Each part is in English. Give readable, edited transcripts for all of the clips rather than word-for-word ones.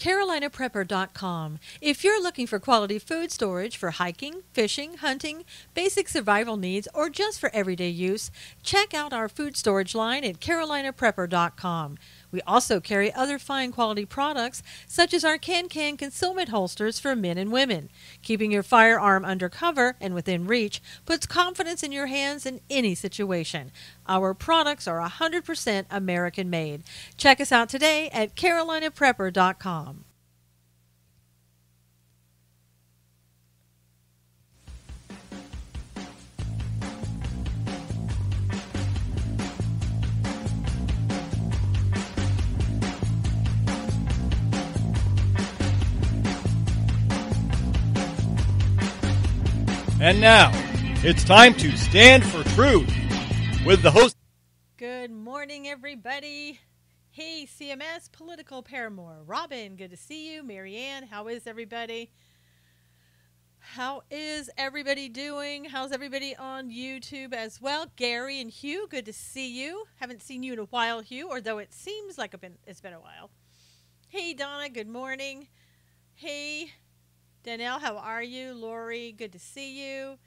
CarolinaPrepper.com. If you're looking for quality food storage for hiking, fishing, hunting, basic survival needs, or just for everyday use, check out our food storage line at CarolinaPrepper.com. We also carry other fine quality products such as our can concealment holsters for men and women. Keeping your firearm under cover and within reach puts confidence in your hands in any situation. Our products are 100% American made. Check us out today at CarolinaPrepper.com. And now, it's time to stand for truth with the host. Good morning, everybody. Hey, CMS Political Paramour. Robin, good to see you. Marianne, how is everybody? How is everybody doing? How's everybody on YouTube as well? Gary and Hugh, good to see you. Haven't seen you in a while, Hugh, although it seems like it's been a while. Hey, Donna, good morning. Hey, Danelle, how are you? Lori, good to see you.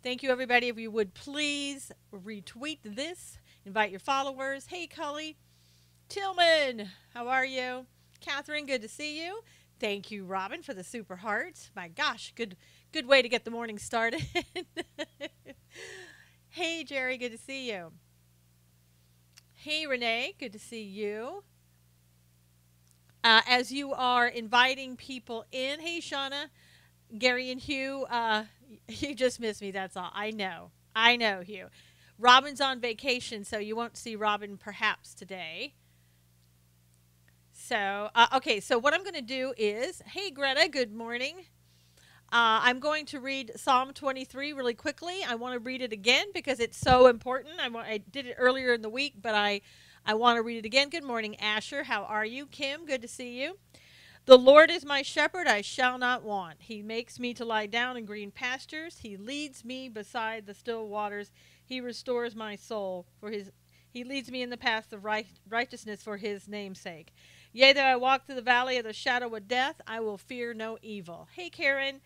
Thank you, everybody. If you would please retweet this, invite your followers. Hey, Cully. Tillman, how are you? Catherine, good to see you. Thank you, Robin, for the super hearts. My gosh, good way to get the morning started. Hey, Jerry, good to see you. Hey, Renee, good to see you. As you are inviting people in, hey, Shauna, Gary and Hugh, you just missed me, that's all. I know, Hugh. Robin's on vacation, so you won't see Robin perhaps today. So, okay, so what I'm going to do is, hey, Greta, good morning. I'm going to read Psalm 23 really quickly. I want to read it again because it's so important. I did it earlier in the week, but I want to read it again. Good morning, Asher. How are you? Kim, good to see you. The Lord is my shepherd, I shall not want. He makes me to lie down in green pastures. He leads me beside the still waters. He restores my soul. He leads me in the paths of righteousness for his name's sake. Yea, though I walk through the valley of the shadow of death, I will fear no evil. Hey, Karen,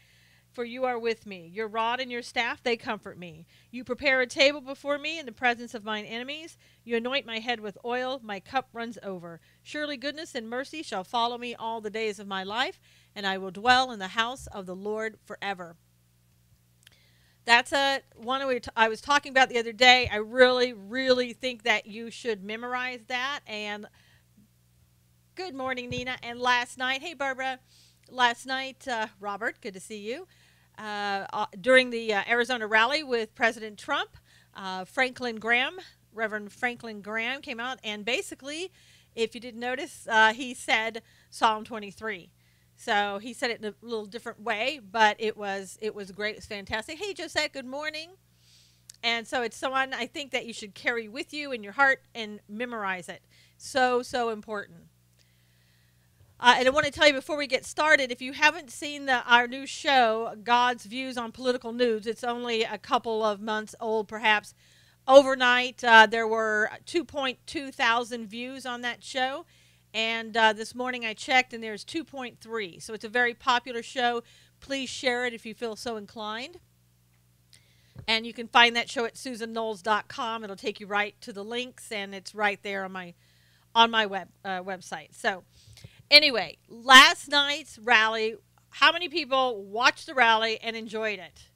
for you are with me. Your rod and your staff, they comfort me. You prepare a table before me in the presence of mine enemies. You anoint my head with oil. My cup runs over. Surely goodness and mercy shall follow me all the days of my life, and I will dwell in the house of the Lord forever. That's one I was talking about the other day. I really, really think that you should memorize that. And good morning, Nina. And last night, hey, Barbara. Last night, Robert, good to see you. During the Arizona rally with President Trump, Reverend Franklin Graham came out, and basically, if you didn't notice, he said Psalm 23. So he said it in a little different way, but it was great. It was fantastic. Hey, Josette, good morning. And so it's someone I think that you should carry with you in your heart and memorize it. So, so important. And I want to tell you before we get started, if you haven't seen our new show, God's Views on Political News, it's only a couple of months old perhaps. Overnight, there were 2.2 thousand views on that show. And this morning I checked, and there's 2.3. So it's a very popular show. Please share it if you feel so inclined. And you can find that show at SusanKnowles.com. It'll take you right to the links, and it's right there on my website. So anyway, last night's rally, how many people watched the rally and enjoyed it?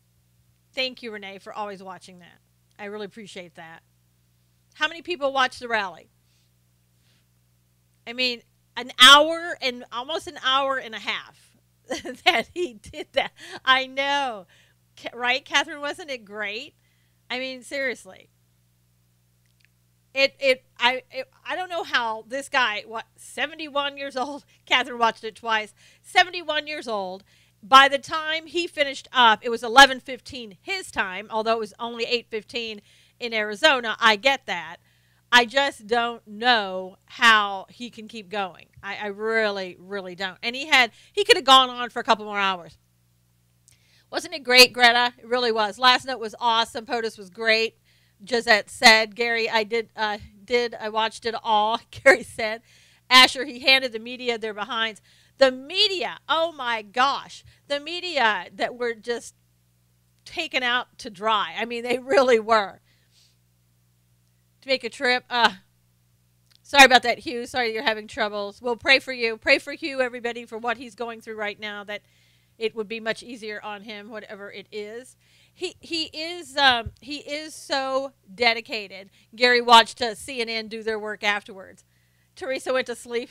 Thank you, Renee, for always watching that. I really appreciate that. How many people watched the rally? I mean, almost an hour and a half that he did that. I know. Right, Catherine? Wasn't it great? I mean, seriously. I don't know how this guy, 71 years old, Catherine watched it twice, 71 years old, by the time he finished up, it was 11:15 his time, although it was only 8:15 in Arizona. I get that. I just don't know how he can keep going. I really, really don't. And he could have gone on for a couple more hours. Wasn't it great, Greta? It really was. Last night was awesome. POTUS was great. Josette said, Gary, I watched it all, Gary said. Asher, he handed the media their behinds. The media, oh my gosh, the media that were just taken out to dry. I mean, they really were. To make a trip. Sorry about that, Hugh. Sorry you're having troubles. We'll pray for you. Pray for Hugh, everybody, for what he's going through right now, that it would be much easier on him, whatever it is. He is so dedicated. Gary watched CNN do their work afterwards. Teresa went to sleep.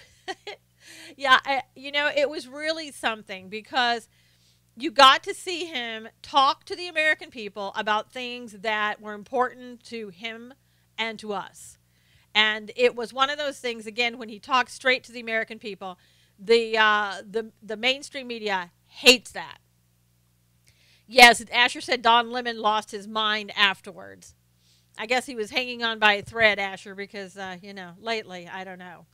Yeah, it was really something, because you got to see him talk to the American people about things that were important to him and to us. And it was one of those things, again, when he talked straight to the American people, the mainstream media hates that. Yes, Asher said Don Lemon lost his mind afterwards. I guess he was hanging on by a thread, Asher, because, lately, I don't know.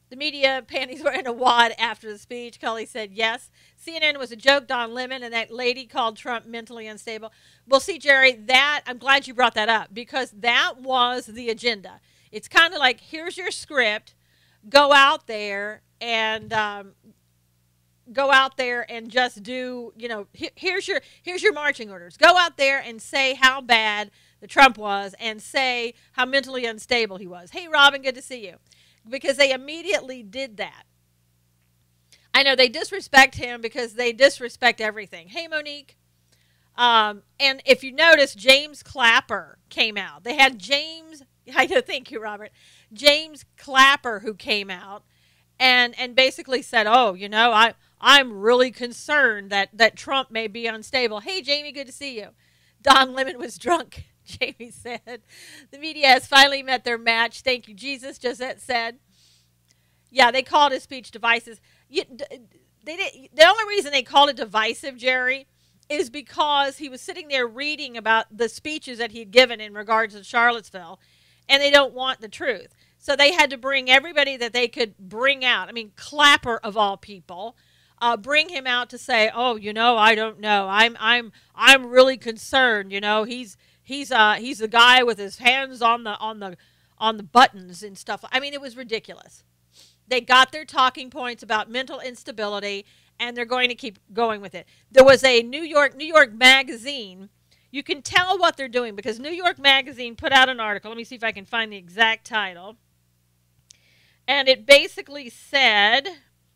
The media panties were in a wad after the speech. Cully said yes. CNN was a joke, Don Lemon, and that lady called Trump mentally unstable. Well, see, Jerry, I'm glad you brought that up, because that was the agenda. It's kind of like, here's your script. Go out there and just do, here's your marching orders. Go out there and say how bad the Trump was, and say how mentally unstable he was. Hey, Robin, good to see you. Because they immediately did that. I know they disrespect him because they disrespect everything. Hey, Monique. And if you notice, James Clapper came out. They had thank you, Robert. James Clapper, who came out and basically said, I'm really concerned that Trump may be unstable. Hey, Jamie, good to see you. Don Lemon was drunk. Jamie said, the media has finally met their match. Thank you, Jesus, Josette said. Yeah, they called his speech divisive. The only reason they called it divisive, Jerry, is because he was sitting there reading about the speeches that he'd given in regards to Charlottesville, and they don't want the truth. So they had to bring everybody that they could bring out. I mean, Clapper, of all people, bring him out to say, I don't know. I'm really concerned. He's a guy with his hands on the buttons and stuff. I mean, it was ridiculous. They got their talking points about mental instability, and they're going to keep going with it. There was a New York magazine. You can tell what they're doing, because New York magazine put out an article. Let me see if I can find the exact title. And it basically said,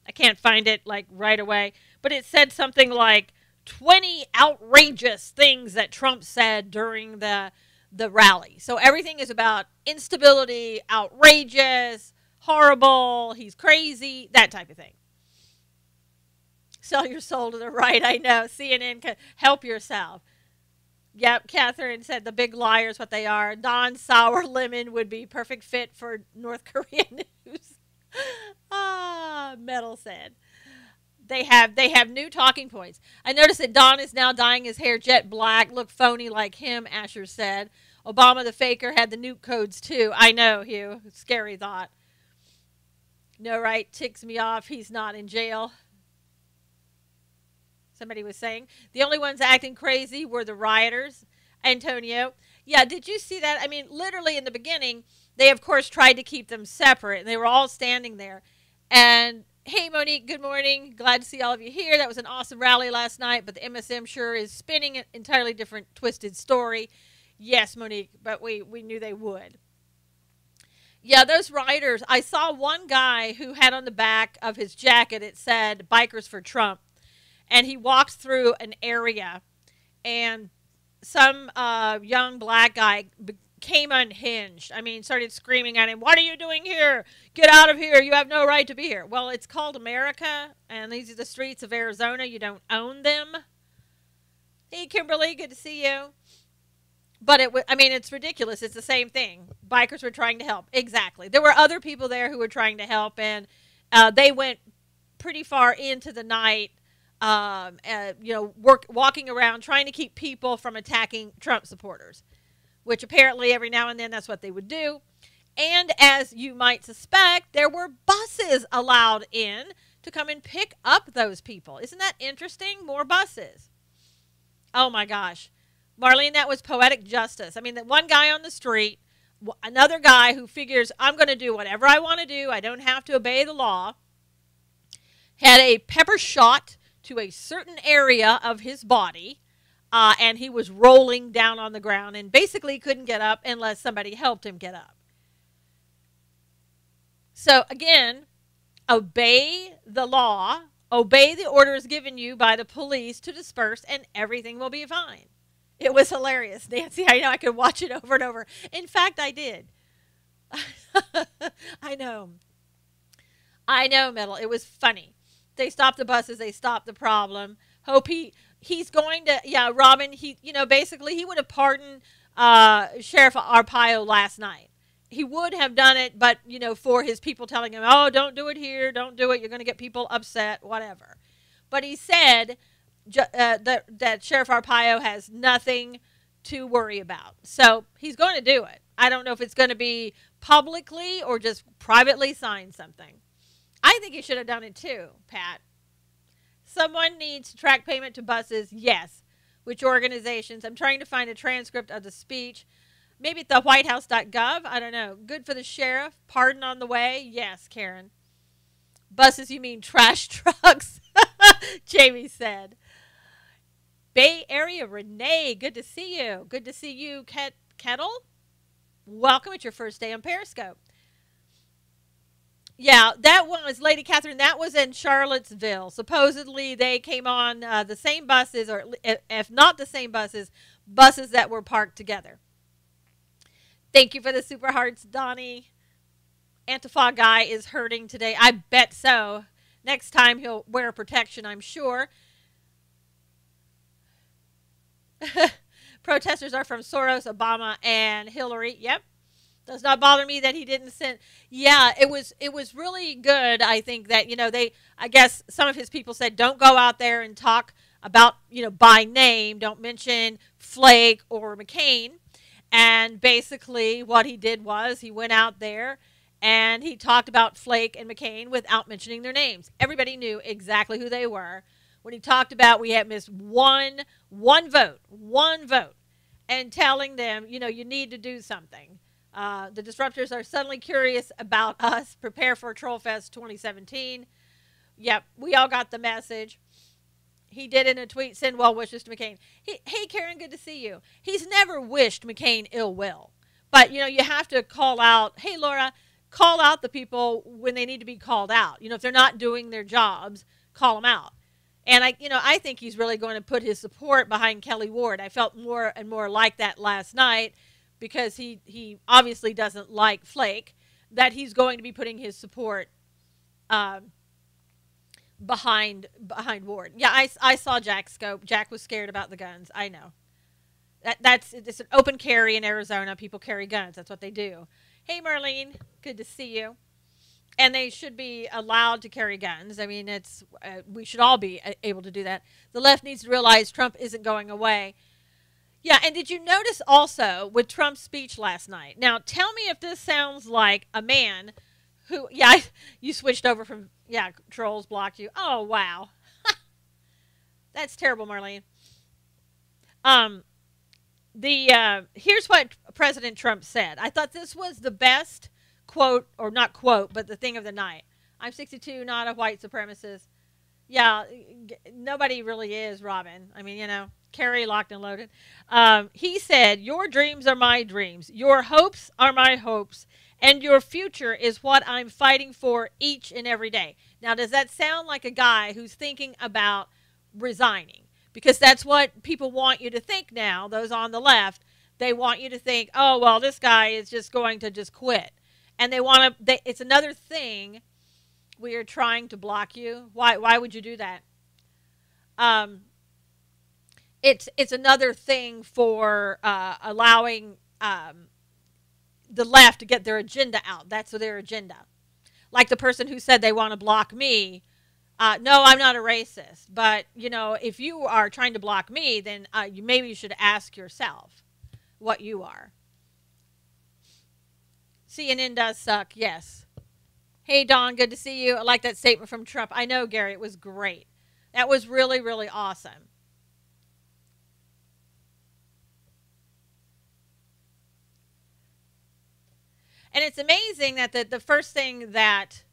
I can't find it like right away, but it said something like 20 outrageous things that Trump said during the rally. So everything is about instability, outrageous, horrible, he's crazy, that type of thing. Sell your soul to the right, I know. CNN, help yourself. Yep, Catherine said the big liars, what they are. Don Sour Lemon would be perfect fit for North Korean news. Metal said. They have new talking points. I noticed that Don is now dyeing his hair jet black, look phony like him, Asher said. Obama the faker had the nuke codes too. I know, Hugh. Scary thought. No, right, ticks me off. He's not in jail. Somebody was saying. The only ones acting crazy were the rioters. Antonio. Yeah, did you see that? I mean, literally in the beginning, they, of course, tried to keep them separate. And they were all standing there. And, hey, Monique, good morning. Glad to see all of you here. That was an awesome rally last night. But the MSM sure is spinning an entirely different, twisted story. Yes, Monique, but we knew they would. Yeah, those rioters. I saw one guy who had on the back of his jacket, it said, Bikers for Trump. And he walked through an area, and some young black guy became unhinged. I mean, started screaming at him, what are you doing here? Get out of here. You have no right to be here. Well, it's called America, and these are the streets of Arizona. You don't own them. Hey, Kimberly, good to see you. But it's ridiculous. It's the same thing. Bikers were trying to help. Exactly. There were other people there who were trying to help, and they went pretty far into the night, walking around trying to keep people from attacking Trump supporters, which apparently every now and then that's what they would do. And as you might suspect, there were buses allowed in to come and pick up those people. Isn't that interesting? More buses. Oh my gosh. Marlene, that was poetic justice. I mean, that one guy on the street another guy who figures I'm going to do whatever I want to do. I don't have to obey the law. Had a pepper shot to a certain area of his body, and he was rolling down on the ground and basically couldn't get up unless somebody helped him get up. So again, obey the law, obey the orders given you by the police to disperse, and everything will be fine. It was hilarious, Nancy. I know I could watch it over and over. In fact, I did. I know. I know, Metal. It was funny. They stopped the buses. They stopped the problem. Hope he's going to, yeah, Robin, basically he would have pardoned Sheriff Arpaio last night. He would have done it, but, for his people telling him, oh, don't do it here, don't do it, you're going to get people upset, whatever. But he said that Sheriff Arpaio has nothing to worry about. So he's going to do it. I don't know if it's going to be publicly or just privately sign something. I think he should have done it too, Pat. Someone needs to track payment to buses. Yes. Which organizations? I'm trying to find a transcript of the speech. Maybe at the whitehouse.gov. I don't know. Good for the sheriff. Pardon on the way. Yes, Karen. Buses, you mean trash trucks? Jamie said. Bay Area Renee, good to see you. Good to see you, Kettle. Welcome. It's your first day on Periscope. Yeah, that was, Lady Catherine, that was in Charlottesville. Supposedly they came on the same buses, or if not the same buses that were parked together. Thank you for the super hearts, Donnie. Antifa guy is hurting today. I bet so. Next time he'll wear protection, I'm sure. Protesters are from Soros, Obama, and Hillary. Yep. Does not bother me that he didn't send. Yeah, it was really good. I think that, I guess some of his people said, don't go out there and talk about, by name. Don't mention Flake or McCain. And basically what he did was he went out there and he talked about Flake and McCain without mentioning their names. Everybody knew exactly who they were. When he talked about we had missed one vote, and telling them, you need to do something. The disruptors are suddenly curious about us. Prepare for Trollfest 2017. Yep, we all got the message. He did in a tweet, send well wishes to McCain. Hey, Karen, good to see you. He's never wished McCain ill will. But, you have to call out, hey, Laura, call out the people when they need to be called out. If they're not doing their jobs, call them out. And, I think he's really going to put his support behind Kelly Ward. I felt more and more like that last night because he obviously doesn't like Flake, that he's going to be putting his support behind Ward. Yeah, I saw Jack's scope. Jack was scared about the guns. I know. It's an open carry in Arizona. People carry guns. That's what they do. Hey, Marlene. Good to see you. And they should be allowed to carry guns. I mean, we should all be able to do that. The left needs to realize Trump isn't going away. Yeah, and did you notice also with Trump's speech last night? Now, tell me if this sounds like a man who, you switched over from, trolls blocked you. Oh, wow. That's terrible, Marlene. Here's what President Trump said. I thought this was the best quote, or not quote, but the thing of the night. I'm 62, not a white supremacist. Yeah, nobody really is, Robin. I mean, Carrie locked and loaded. He said, your dreams are my dreams. Your hopes are my hopes. And your future is what I'm fighting for each and every day. Now, does that sound like a guy who's thinking about resigning? Because that's what people want you to think now, those on the left. They want you to think, oh, well, this guy is just going to just quit. And it's another thing. We are trying to block you. Why would you do that? It's another thing for allowing the left to get their agenda out. That's their agenda. Like the person who said they want to block me. No, I'm not a racist. But, if you are trying to block me, then maybe you should ask yourself what you are. CNN does suck, yes. Hey, Dawn, good to see you. I like that statement from Trump. I know, Gary, it was great. That was really, really awesome. And it's amazing that the first thing that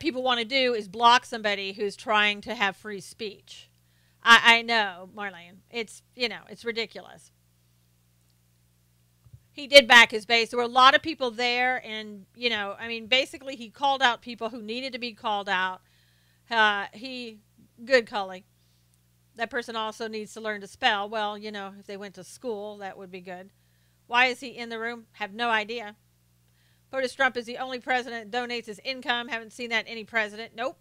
people want to do is block somebody who's trying to have free speech. I know, Marlene. It's, it's ridiculous. He did back his base. There were a lot of people there, and, basically he called out people who needed to be called out. Good, Cully. That person also needs to learn to spell. Well, if they went to school, that would be good. Why is he in the room? Have no idea. POTUS Trump is the only president that donates his income. Haven't seen that in any president. Nope.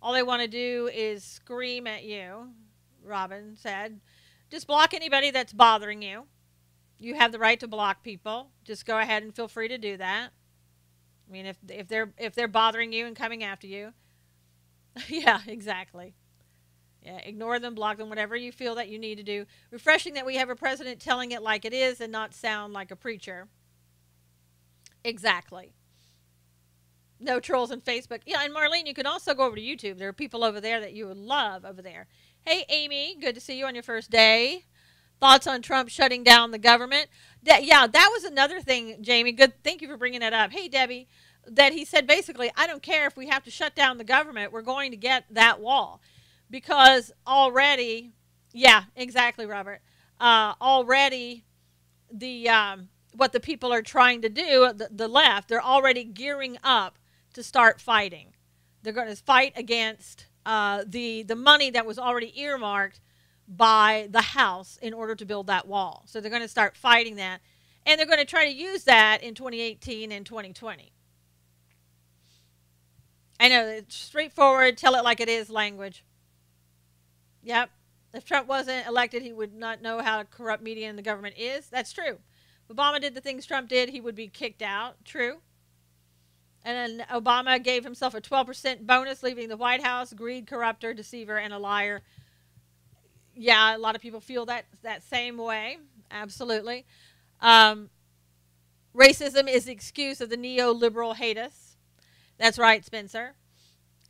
All they want to do is scream at you, Robin said. Just block anybody that's bothering you. You have the right to block people. Just go ahead and feel free to do that. I mean, if they're bothering you and coming after you. Yeah, exactly. Yeah, ignore them, block them, whatever you feel that you need to do. Refreshing that we have a president telling it like it is and not sound like a preacher. Exactly. No trolls on Facebook. Yeah, and Marlene, you can also go over to YouTube. There are people over there that you would love over there. Hey, Amy, good to see you on your first day. Thoughts on Trump shutting down the government? That was another thing, Jamie. Good. Thank you for bringing that up. Hey, Debbie, that he said basically, I don't care if we have to shut down the government. We're going to get that wall. Because already, yeah, exactly, Robert. Already what the people are trying to do, the left, they're already gearing up to start fighting. They're going to fight against the money that was already earmarked by the House in order to build that wall. So they're going to start fighting that. And they're going to try to use that in 2018 and 2020. I know, it's straightforward, tell it like it is language. Yep. If Trump wasn't elected, he would not know how corrupt media and the government is. That's true. If Obama did the things Trump did, he would be kicked out. True. And then Obama gave himself a 12% bonus, leaving the White House. Greed, corrupter, deceiver, and a liar. Yeah, a lot of people feel that same way. Absolutely. Racism is the excuse of the neoliberal hate us. That's right, Spencer.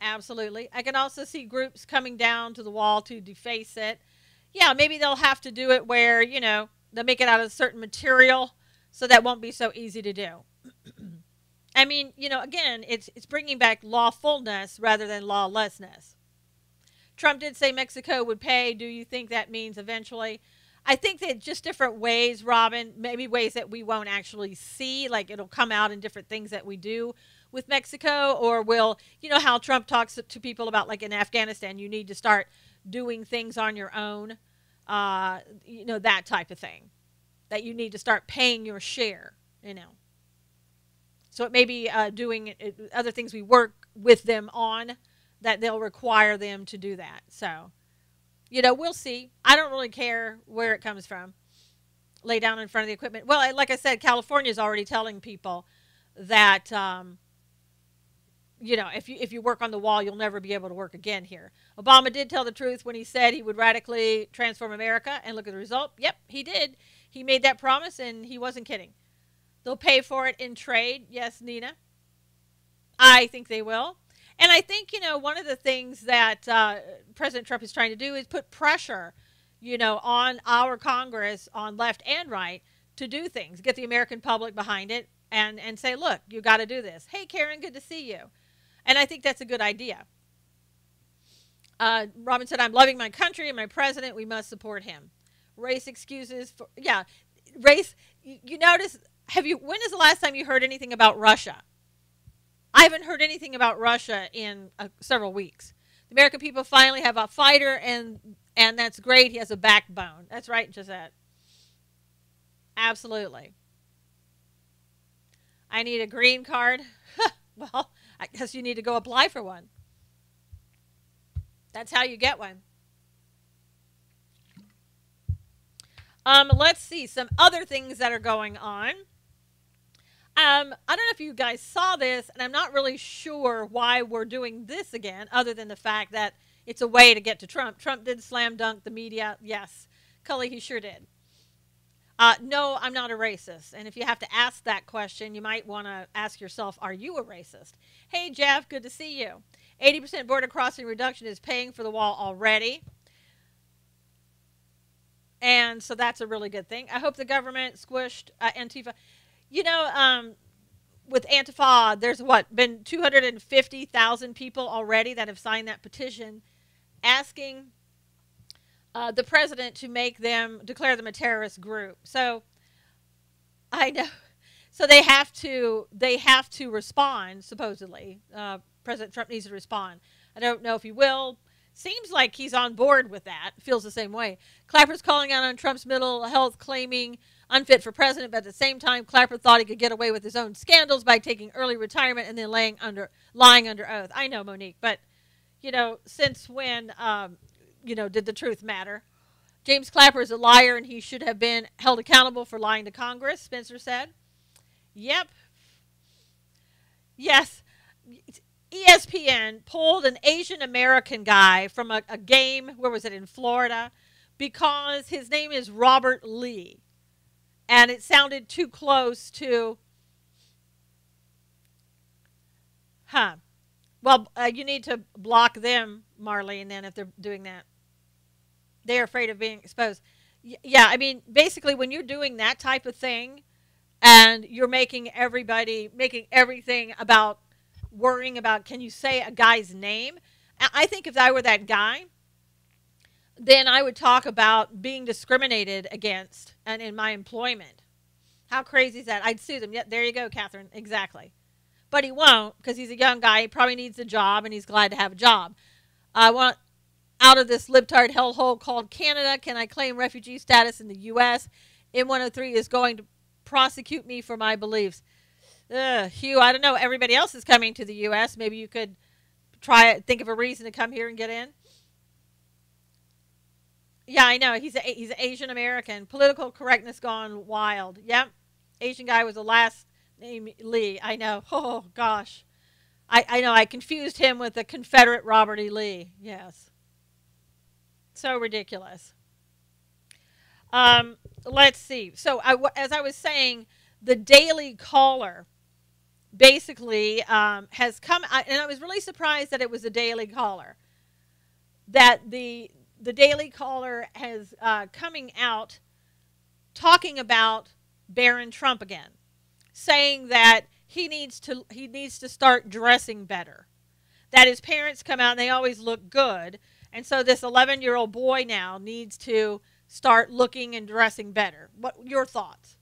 Absolutely. I can also see groups coming down to the wall to deface it. Yeah, maybe they'll have to do it where, they'll make it out of a certain material, so that won't be so easy to do. I mean, again, it's bringing back lawfulness rather than lawlessness. Trump did say Mexico would pay. Do you think that means eventually? I think that just different ways, Robin, maybe ways that we won't actually see, like it'll come out in different things that we do with Mexico, or will, how Trump talks to people about, like in Afghanistan, you need to start doing things on your own, that type of thing, that you need to start paying your share, So it may be doing other things we work with them on, that they'll require them to do that. So, we'll see. I don't really care where it comes from. Lay down in front of the equipment. Well, like I said, California is already telling people that, if you work on the wall, you'll never be able to work again here. Obama did tell the truth when he said he would radically transform America, and look at the result. Yep, he did. He made that promise, and he wasn't kidding. They'll pay for it in trade. Yes, Nina. I think they will. And I think, one of the things that President Trump is trying to do is put pressure, on our Congress, on left and right, to do things, get the American public behind it, and say, look, you got to do this. Hey, Karen, good to see you. And I think that's a good idea. Robin said, I'm loving my country and my president. We must support him. Race excuses. Race. You notice, when is the last time you heard anything about Russia? I haven't heard anything about Russia in several weeks. The American people finally have a fighter, and that's great. He has a backbone. That's right, Gisette. Absolutely. I need a green card. Well, I guess you need to go apply for one. That's how you get one. Let's see some other things that are going on. I don't know if you guys saw this, and I'm not really sure why we're doing this again, other than the fact that it's a way to get to Trump. Trump did slam dunk the media. Yes. Cully, he sure did. No, I'm not a racist. And if you have to ask that question, you might want to ask yourself, are you a racist? Hey, Jeff, good to see you. 80% border crossing reduction is paying for the wall already. And so that's a really good thing. I hope the government squished Antifa. with Antifa, there's what, been 250,000 people already that have signed that petition asking the president to declare them a terrorist group. So I know. So they have to respond, supposedly. President Trump needs to respond. I don't know if he will. Seems like he's on board with that. Feels the same way. Clapper's calling out on Trump's mental health, claiming unfit for president, but at the same time, Clapper thought he could get away with his own scandals by taking early retirement and then lying under oath. I know, Monique, but, since when, did the truth matter? James Clapper is a liar, and he should have been held accountable for lying to Congress, Spencer said. Yep. Yes. ESPN pulled an Asian American guy from a game, where was it, in Florida, because his name is Robert Lee. And it sounded too close to, Well, you need to block them, Marlene, then, if they're doing that. They're afraid of being exposed. Yeah, I mean, basically, when you're doing that type of thing, and you're making everything about worrying about, can you say a guy's name? I think if I were that guy, then I would talk about being discriminated against and in my employment. How crazy is that? I'd sue them. Yeah, there you go, Catherine. Exactly. But he won't, because he's a young guy. He probably needs a job, and he's glad to have a job. I want out of this libtard hellhole called Canada. Can I claim refugee status in the U.S.? M103 is going to prosecute me for my beliefs. Hugh, I don't know. Everybody else is coming to the U.S. Maybe you could think of a reason to come here and get in. Yeah, I know. He's Asian American. Political correctness gone wild. Yep. Asian guy was the last name Lee. I know. Oh, gosh. I know. I confused him with the Confederate Robert E. Lee. Yes. So ridiculous. Let's see. So as I was saying, the Daily Caller basically has come, and I was really surprised that it was a Daily Caller, that the Daily Caller has coming out talking about Barron Trump again, saying that he needs to start dressing better, that his parents come out and they always look good, and so this 11-year-old boy now needs to start looking and dressing better. What your thoughts?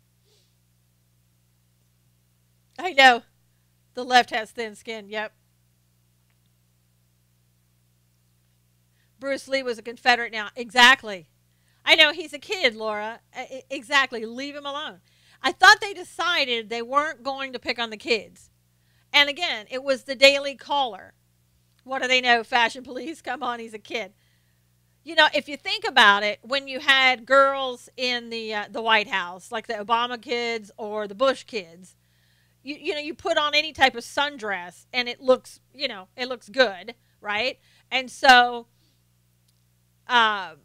I know. The left has thin skin. Yep. Bruce Lee was a Confederate now. Exactly. I know, he's a kid, Laura. Exactly. Leave him alone. I thought they decided they weren't going to pick on the kids. And again, it was the Daily Caller. What do they know? Fashion police, come on, he's a kid. If you think about it, when you had girls in the White House, like the Obama kids or the Bush kids, you put on any type of sundress and it looks, it looks good, right? And so, and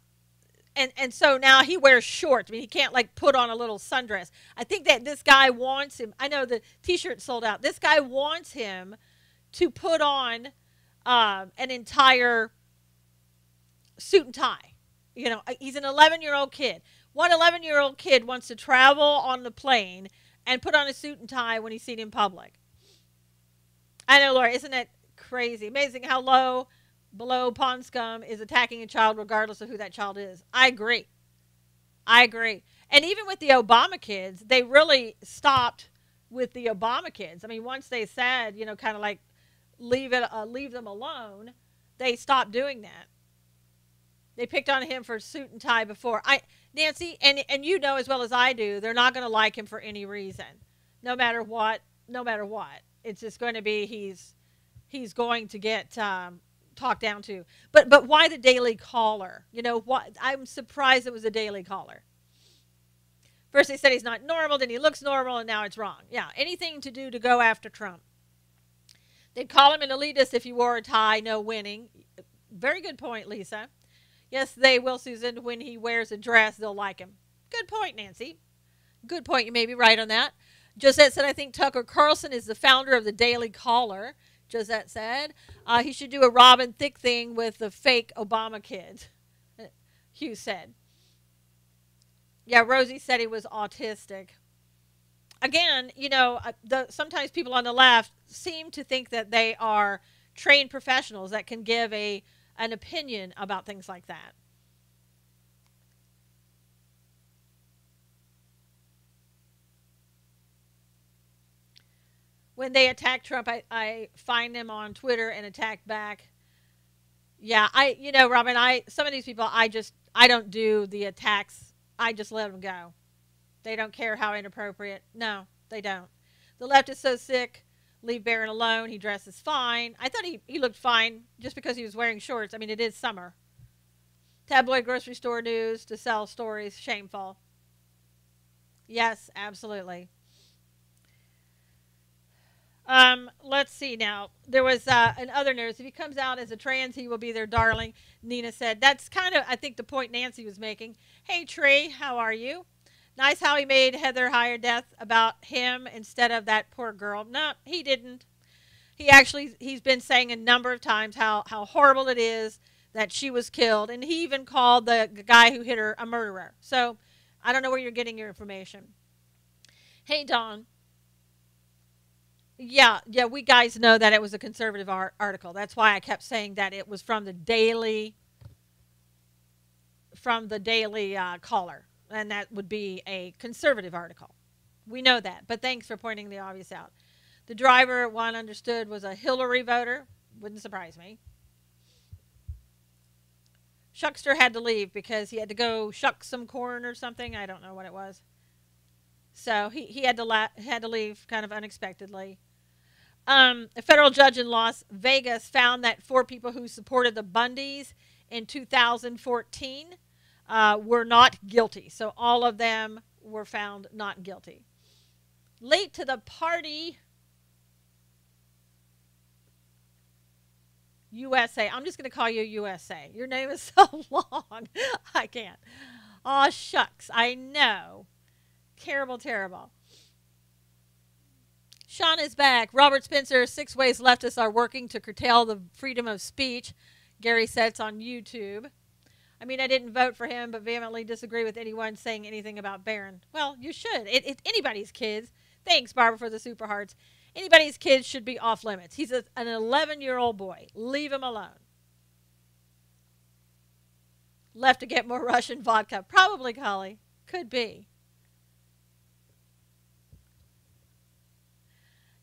so now he wears shorts. I mean, he can't put on a little sundress. I think that this guy wants him. I know the T-shirt sold out. This guy wants him to put on an entire suit and tie. He's an 11-year-old kid. What 11-year-old kid wants to travel on the plane and put on a suit and tie when he's seen in public? I know, Laura, isn't it crazy? Amazing how below pond scum is attacking a child regardless of who that child is. I agree. And even with the Obama kids, they really stopped with the Obama kids. I mean, once they said, kind of leave them alone, they stopped doing that. They picked on him for suit and tie before. Nancy, and as well as I do, they're not going to like him for any reason. No matter what. It's just going to be he's going to get talked down to. But why the Daily Caller? What? I'm surprised it was a Daily Caller. First they said he's not normal, then he looks normal, and now it's wrong. Yeah, anything to do to go after Trump. They'd call him an elitist if he wore a tie, no winning. Very good point, Lisa. Yes, they will, Susan. When he wears a dress, they'll like him. Good point, Nancy. Good point. You may be right on that. Josette said, I think Tucker Carlson is the founder of the Daily Caller. Josette said, he should do a Robin Thicke thing with the fake Obama kids. Hugh said. Yeah, Rosie said he was autistic. again, sometimes people on the left seem to think that they are trained professionals that can give an opinion about things like that. When they attack Trump, I find them on Twitter and attack back. Yeah, Robin, some of these people, I don't do the attacks. I just let them go. They don't care how inappropriate. No, they don't. The left is so sick. Leave Barron alone. He dresses fine. I thought he looked fine just because he was wearing shorts. I mean, it is summer. Tabloid grocery store news to sell stories. Shameful. Yes, absolutely. Let's see now. There was in other news. If he comes out as a trans, he will be their darling. Nina said. That's kind of, I think, the point Nancy was making. Hey, Trey, how are you? Nice how he made Heather higher death about him instead of that poor girl. No, he didn't. He's been saying a number of times how horrible it is that she was killed. And he even called the guy who hit her a murderer. So I don't know where you're getting your information. Hey, Dawn. Yeah, we guys know that it was a conservative article. That's why I kept saying that it was from the Daily Caller, and that would be a conservative article. We know that, but thanks for pointing the obvious out. The driver, one understood, was a Hillary voter. Wouldn't surprise me. Shuckster had to leave because he had to go shuck some corn or something. I don't know what it was. So he had to leave kind of unexpectedly. A federal judge in Las Vegas found that 4 people who supported the Bundys in 2014 were not guilty. So all of them were found not guilty. Late to the party, USA. I'm just going to call you USA. Your name is so long. I can't. Aw, shucks. I know. Terrible, terrible. Sean is back. Robert Spencer, 6 ways leftists are working to curtail the freedom of speech. Gary says on YouTube. I mean, I didn't vote for him, but vehemently disagree with anyone saying anything about Barron. Well, you should. It's anybody's kids. Thanks, Barbara, for the super hearts. Anybody's kids should be off limits. He's an 11-year-old boy. Leave him alone. Left to get more Russian vodka. Probably, Collie. Could be.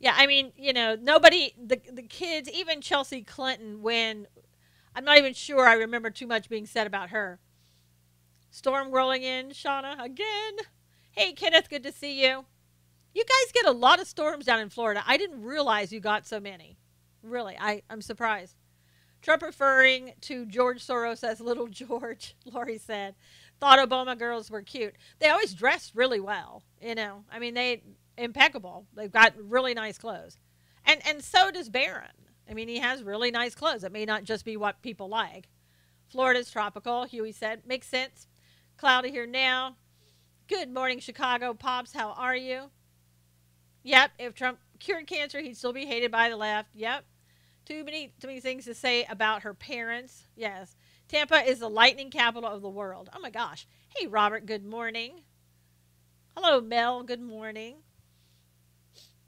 Yeah, I mean, nobody, the kids, even Chelsea Clinton, when, I'm not even sure I remember too much being said about her. Storm rolling in, Shauna, again. Hey, Kenneth, good to see you. You guys get a lot of storms down in Florida. I didn't realize you got so many. Really, I'm surprised. Trump referring to George Soros as Little George, Lori said. Thought Obama girls were cute. They always dressed really well, I mean, they impeccable. They've got really nice clothes. And so does Barron. I mean, he has really nice clothes. It may not just be what people like. Florida's tropical, Huey said. Makes sense. Cloudy here now. Good morning, Chicago. Pops, how are you? Yep, if Trump cured cancer, he'd still be hated by the left. Yep. Too many things to say about her parents. Yes. Tampa is the lightning capital of the world. Oh, my gosh. Hey, Robert, good morning. Hello, Mel. Good morning.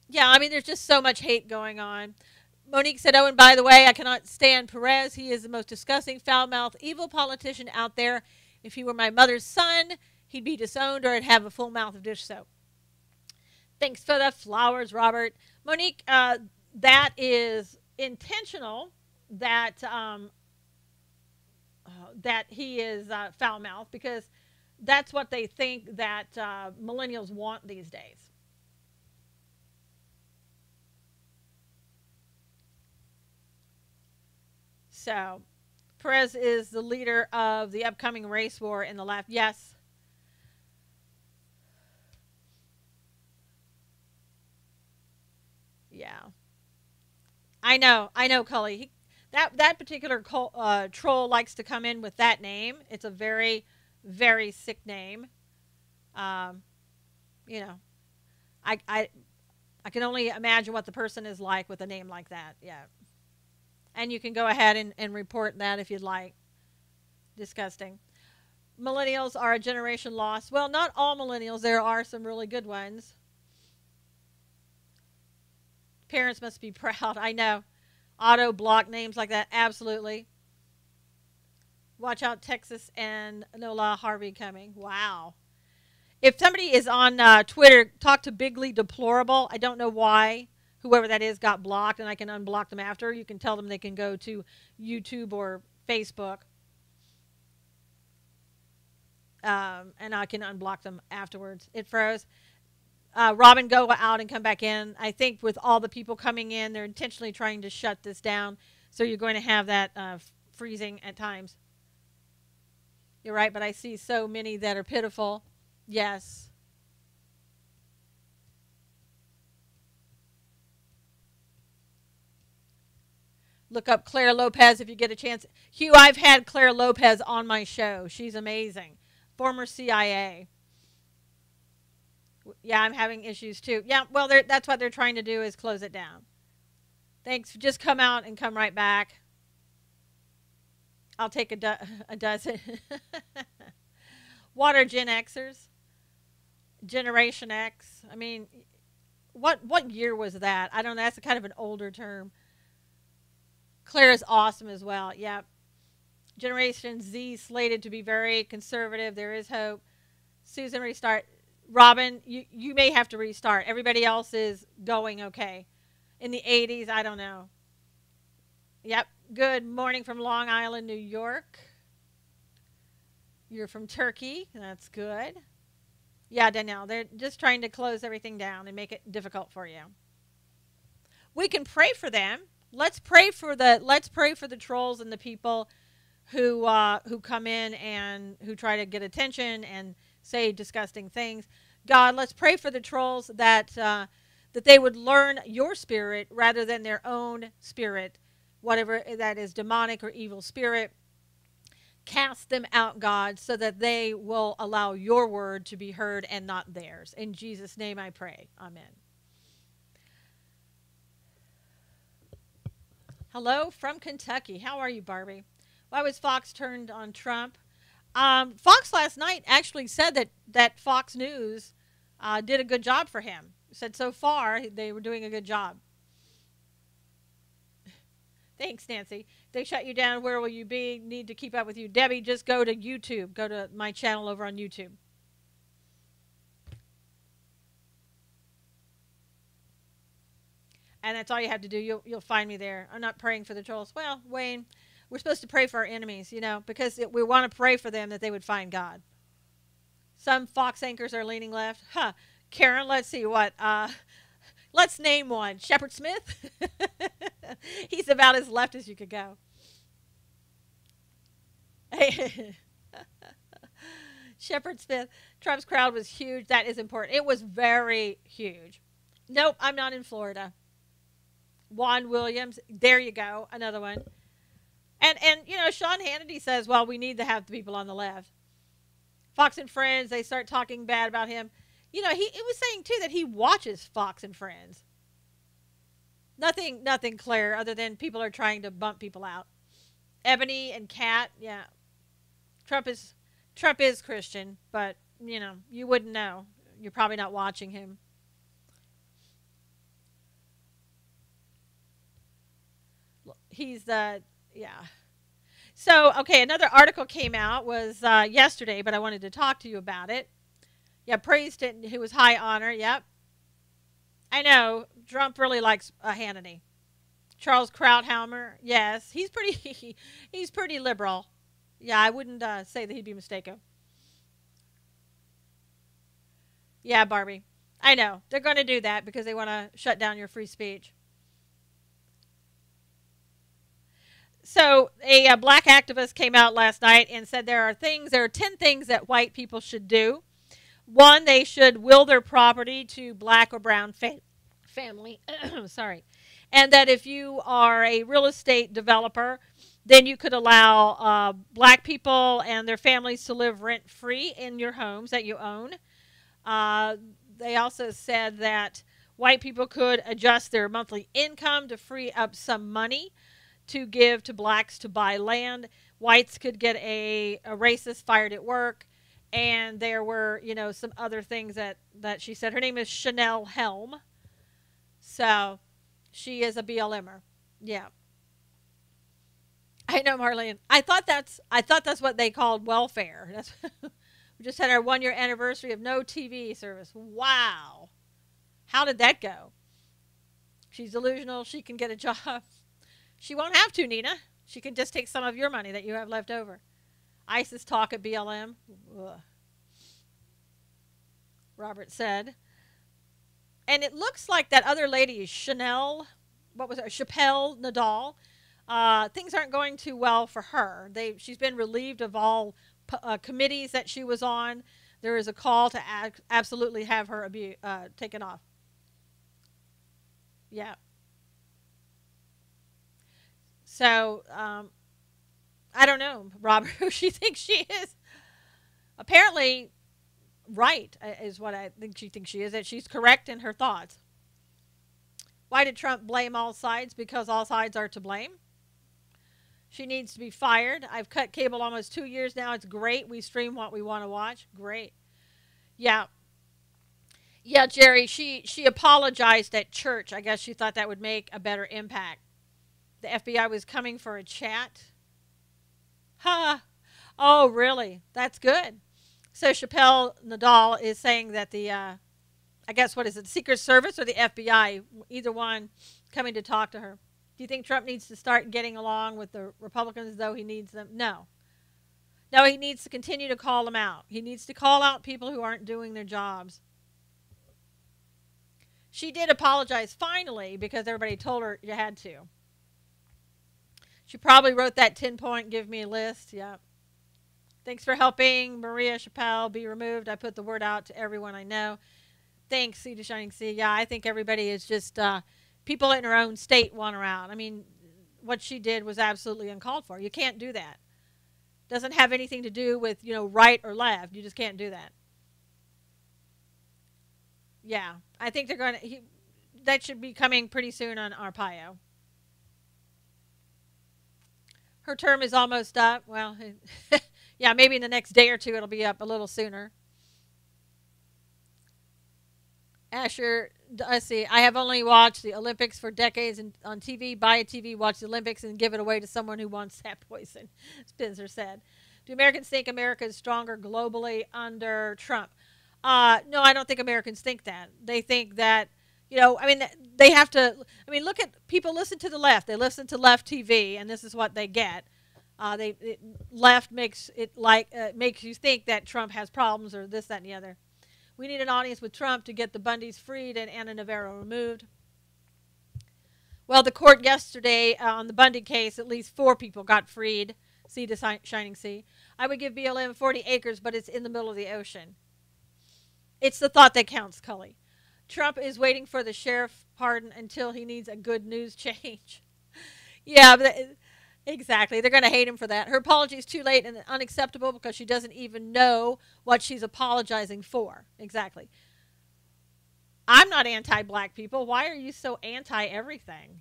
Yeah, I mean, there's just so much hate going on. Monique said, oh, and by the way, I cannot stand Perez. He is the most disgusting, foul-mouthed, evil politician out there. If he were my mother's son, he'd be disowned or I'd have a full mouth of dish soap. Thanks for the flowers, Robert. Monique, that is intentional that that he is foul-mouthed because that's what they think that millennials want these days. So, Perez is the leader of the upcoming race war in the left. Yes. Yeah. I know, Cully. That particular troll likes to come in with that name. It's a very, very sick name. Um, you know, I can only imagine what the person is like with a name like that. Yeah. And you can go ahead and report that if you'd like. Disgusting. Millennials are a generation lost. Well, not all millennials. There are some really good ones. Parents must be proud. I know. Auto block names like that. Absolutely. Watch out, Texas and Nola Harvey coming. Wow. If somebody is on Twitter, talk to Bigly Deplorable. I don't know why whoever that is got blocked, and I can unblock them after. You can tell them they can go to YouTube or Facebook, and I can unblock them afterwards. It froze. Robin, go out and come back in. I think with all the people coming in, they're intentionally trying to shut this down, so you're going to have that freezing at times. You're right, but I see so many that are pitiful. Yes. Look up Claire Lopez if you get a chance. Hugh, I've had Claire Lopez on my show. She's amazing. Former CIA. Yeah, I'm having issues too. Yeah, well, that's what they're trying to do is close it down. Thanks. Just come out and come right back. I'll take a dozen. What are Gen Xers? Generation X. I mean, what year was that? I don't know. That's kind of an older term. Claire is awesome as well. Yeah. Generation Z slated to be very conservative. There is hope. Susan, restart. Robin, you may have to restart. Everybody else is going okay. In the 80s, I don't know. Yep. Good morning from Long Island, New York. You're from Turkey. That's good. Yeah, Danielle, they're just trying to close everything down and make it difficult for you. We can pray for them. Let's pray for the trolls and the people who come in and who try to get attention and say disgusting things. God, let's pray for the trolls that they would learn your spirit rather than their own spirit, whatever that is, demonic or evil spirit. Cast them out, God, so that they will allow your word to be heard and not theirs. In Jesus' name I pray. Amen. Hello from Kentucky. How are you, Barbie? Why was Fox turned on Trump? Fox last night actually said that Fox News did a good job for him. Said so far they were doing a good job. Thanks, Nancy. If they shut you down, where will you be? Need to keep up with you. Debbie, just go to YouTube. Go to my channel over on YouTube. And that's all you have to do. You'll find me there. I'm not praying for the trolls. Well, Wayne, we're supposed to pray for our enemies, because we want to pray for them that they would find God. Some Fox anchors are leaning left. Huh. Karen, let's see what. Let's name one. Shepard Smith. He's about as left as you could go. Shepard Smith. Trump's crowd was huge. That is important. It was very huge. Nope, I'm not in Florida. Juan Williams. There you go. Another one. And Sean Hannity says, well, we need to have the people on the left. Fox and Friends, they start talking bad about him. He was saying, too, that he watches Fox and Friends. Nothing, Claire, other than people are trying to bump people out. Ebony and Kat, yeah. Trump is Christian, but, you wouldn't know. You're probably not watching him. He's yeah. So, okay, another article came out was yesterday, but I wanted to talk to you about it. Yeah, praised it. He was high honor. Yep. I know. Trump really likes Hannity. Charles Krauthammer. Yes, he's pretty liberal. Yeah, I wouldn't say that he'd be mistaken. Yeah, Barbie. I know. They're going to do that because they want to shut down your free speech. So a black activist came out last night and said there are 10 things that white people should do. One, they should will their property to black or brown family. Sorry. And that if you are a real estate developer, then you could allow black people and their families to live rent-free in your homes that you own. They also said that white people could adjust their monthly income to free up some money to give to blacks to buy land. Whites could get a racist fired at work. And there were, some other things that she said. Her name is Chanel Helm. So, She is a BLMer. Yeah. I know, Marlene. I thought that's what they called welfare. That's we just had our 1 year anniversary of no TV service. Wow. How did that go? She's delusional. She can get a job. She won't have to, Nina. She can just take some of your money that you have left over. ISIS talk at BLM. Ugh. Robert said. And it looks like that other lady is Chanel. What was it? Chappelle Nadal. Things aren't going too well for her. She's been relieved of all committees that she was on. There is a call to absolutely have her taken off. Yeah. So I don't know, Robert, who she thinks she is. Apparently, right is what I think she thinks she is. That she's correct in her thoughts. Why did Trump blame all sides? Because all sides are to blame. She needs to be fired. I've cut cable almost 2 years now. It's great. We stream what we want to watch. Great. Yeah. Yeah, Jerry, she apologized at church. I guess she thought that would make a better impact. The FBI was coming for a chat. Huh. Oh, really? That's good. So Chappelle Nadal is saying that I guess, what is it, the Secret Service or the FBI, either one, coming to talk to her. Do you think Trump needs to start getting along with the Republicans, though he needs them? No. No, he needs to continue to call them out. He needs to call out people who aren't doing their jobs. She did apologize finally because everybody told her you had to. She probably wrote that 10-point give me a list. Yeah. Thanks for helping Maria Chappelle be removed. I put the word out to everyone I know. Thanks, Sea to Shining Sea. Yeah, I think everybody is just people in her own state want her out. I mean, what she did was absolutely uncalled for. You can't do that. Doesn't have anything to do with, right or left. You just can't do that. Yeah, I think they're going to, that should be coming pretty soon on Arpaio. Her term is almost up. Well, yeah, maybe in the next day or two it'll be up a little sooner. Asher, let's see. I have only watched the Olympics for decades on TV. Buy a TV, watch the Olympics, and give it away to someone who wants that poison, Spencer said. Do Americans think America is stronger globally under Trump? No, I don't think Americans think that. They think that, they have to, look at, people listen to the left. They listen to left TV, and this is what they get. Left makes it makes you think that Trump has problems or this, that, and the other. We need an audience with Trump to get the Bundys freed and Anna Navarro removed. Well, the court yesterday on the Bundy case, at least 4 people got freed. Sea to Shining Sea. I would give BLM 40 acres, but it's in the middle of the ocean. It's the thought that counts, Cully. Trump is waiting for the sheriff pardon until he needs a good news change. Yeah, but exactly. They're going to hate him for that. Her apology is too late and unacceptable because she doesn't even know what she's apologizing for. Exactly. I'm not anti-black people. Why are you so anti-everything?